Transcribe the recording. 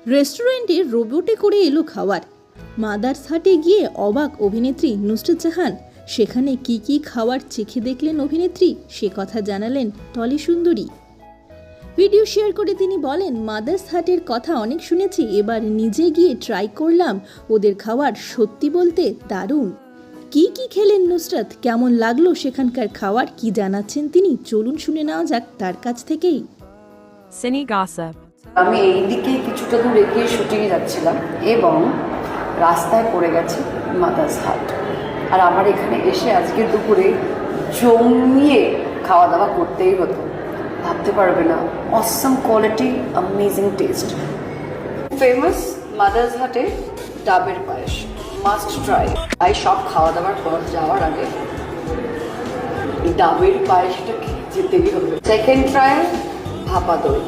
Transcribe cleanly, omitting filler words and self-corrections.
রেস্টুরেন্টে রোবটে করে এলো খাবার। মাদার্স হাটে গিয়ে অবাক অভিনেত্রী নুসরাত জাহান। সেখানে কি কি খাবার চেখে দেখলেন অভিনেত্রী, সে কথা জানালেন টলি সুন্দরী। ভিডিও শেয়ার করে তিনি বলেন, মাদার্স হাটের কথা অনেক শুনেছি, এবার নিজে গিয়ে ট্রাই করলাম। ওদের খাবার সত্যি বলতে দারুণ। কি কি খেলেন নুসরাত, কেমন লাগলো সেখানকার খাবার, কি জানাচ্ছেন তিনি, চলুন শুনে নেওয়া যাক তার কাছ থেকেই। Cine Gossip. আমি এইদিকে কিছুটা দূর এগিয়ে শুটিংয়ে যাচ্ছিলাম এবং রাস্তায় পড়ে গেছে মাদার্স হাট। আর আমার এখানে এসে আজকে দুপুরে জমিয়ে খাওয়া দাওয়া করতেই হতো। ভাবতে পারবে না, awesome quality, amazing test. Famous mother's হাটে ডাবের পায়েস, মাস্ট ট্রাই। তাই সব খাওয়া দাওয়ার পর যাওয়ার আগে এই ডাবের পায়েসটা যেতেই হবে। সেকেন্ড ট্রায়াল ভাপা দই।